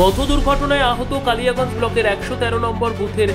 পথ দুর্ঘটনায় আহত কালিয়াগঞ্জ ব্লকের 113 নম্বর বুথের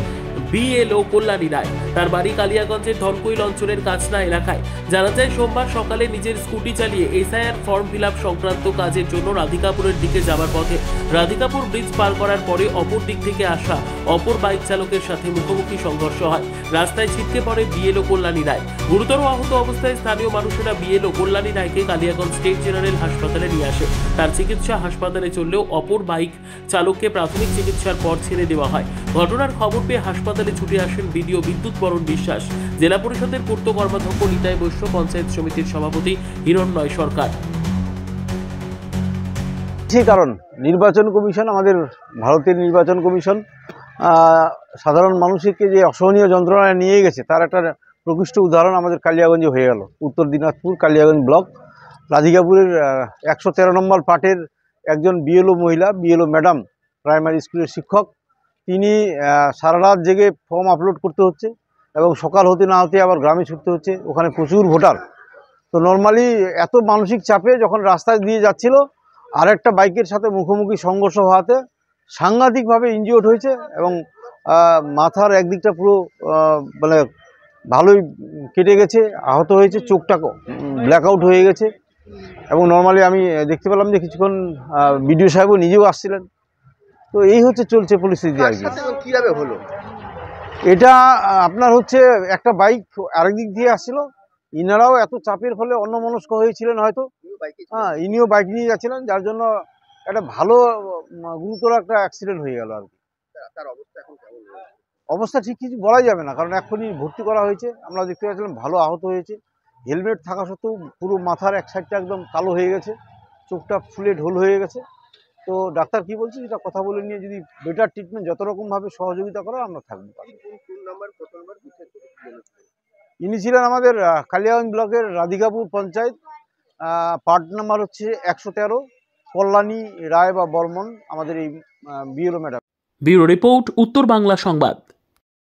বিএলও কল্যাণী রায়। তার বাড়ি কালিয়াগঞ্জের ধনকুইল অঞ্চলের কাছনা এলাকায়। জানা যায়, সোমবার সকালে নিজের স্কুটি চালিয়ে এসআইআর ফর্ম ফিল আপ সংক্রান্ত কাজের জন্য রাধিকাপুরের দিকে যাওয়ার পথে রাধিকাপুর ব্রিজ পার করার পরে অপর দিক থেকে আসা অপর বাইক চালকের সাথে মুখোমুখি সংঘর্ষ হয়। রাস্তায় ছিটকে পড়ে বিএলও কল্যাণী রায়। গুরুতর আহত অবস্থায় স্থানীয় মানুষেরা বিএলও কল্যাণী রায়কে কালিয়াগঞ্জ স্টেট জেনারেল হাসপাতালে নিয়ে আসে। তার চিকিৎসা হাসপাতালে চললেও অপর বাইক চালককে প্রাথমিক চিকিৎসার পর ছেড়ে দেওয়া হয়। ঘটনার খবর পেয়ে হাসপাতালে ছুটে আসেন বিডিও বিদ্যুৎ বরণ বিশ্বাস, জেলা পরিষদের পূর্ত কর্মাধ্যক্ষ নিতাই বৈশ্য, পঞ্চায়েত সমিতির সভাপতি হিরণ্ময় সরকার। সেই কারণ নির্বাচন কমিশন, আমাদের ভারতের নির্বাচন কমিশন সাধারণ মানুষকে যে অসহনীয় যন্ত্রণায় নিয়ে গেছে তার একটা প্রকৃষ্ট উদাহরণ আমাদের কালিয়াগঞ্জে হয়ে গেল। উত্তর দিনাজপুর কালিয়াগঞ্জ ব্লক রাধিকাপুরের 113 নম্বর পার্টের একজন বিএলও মহিলা, বিএলও ম্যাডাম, প্রাইমারি স্কুলের শিক্ষক। তিনি সারা রাত জেগে ফর্ম আপলোড করতে হচ্ছে এবং সকাল হতে না হতে আবার গ্রামে ছুটতে হচ্ছে। ওখানে প্রচুর ভোটার। তো নর্মালি এত মানসিক চাপে যখন রাস্তায় দিয়ে যাচ্ছিল, আরেকটা বাইকের সাথে মুখোমুখি সংঘর্ষ হওয়াতে সাংঘাতিকভাবে ইনজিওর্ড হয়েছে এবং মাথার একদিকটা পুরো মানে ভালোই কেটে গেছে, আহত হয়েছে, চোখটা ব্ল্যাকআউট হয়ে গেছে। এবং নর্মালি আমি দেখতে পেলাম যে কিছুক্ষণ বিডিও সাহেবও নিজেও আসছিলেন। তো এই হচ্ছে চলছে পরিস্থিতি আর কি। কিভাবে হলো এটা? আপনার হচ্ছে একটা বাইক আরেক দিক দিয়ে আসছিল, ইনারাও এত চাপের ফলে অন্যমনস্ক হয়েছিলেন হয়তো। ইনিও বাইক নিয়ে যাচ্ছিলেন, যার জন্য একটা ভালো গুরুতর একটা অ্যাক্সিডেন্ট হয়ে গেল আর কি। তার অবস্থা এখন কেমন? অবস্থা ঠিক কিছু বলা যাবে না, কারণ এক্ষুনি ভর্তি করা হয়েছে। আমরা দেখতে পাচ্ছিলাম ভালো আহত হয়েছে। হেলমেট থাকা সত্ত্বেও পুরো মাথার এক সাইডটা একদম কালো হয়ে গেছে, চোখটা ফুলে ঢোল হয়ে গেছে। তো ডাক্তার কি বলছে সেটা কথা বলে নিয়ে যদি বেটার ট্রিটমেন্ট যত রকমভাবে সহযোগিতা করা আমরা থাকবো। ইনি ছিলেন আমাদের কালিয়াগঞ্জ ব্লকের রাধিকাপুর পঞ্চায়েত, পার্ট নাম্বার হচ্ছে 113, কল্যাণী রায় বা বর্মন, আমাদের এই বিএলও ম্যাডাম। ব্যুরো রিপোর্ট, উত্তর বাংলা সংবাদ।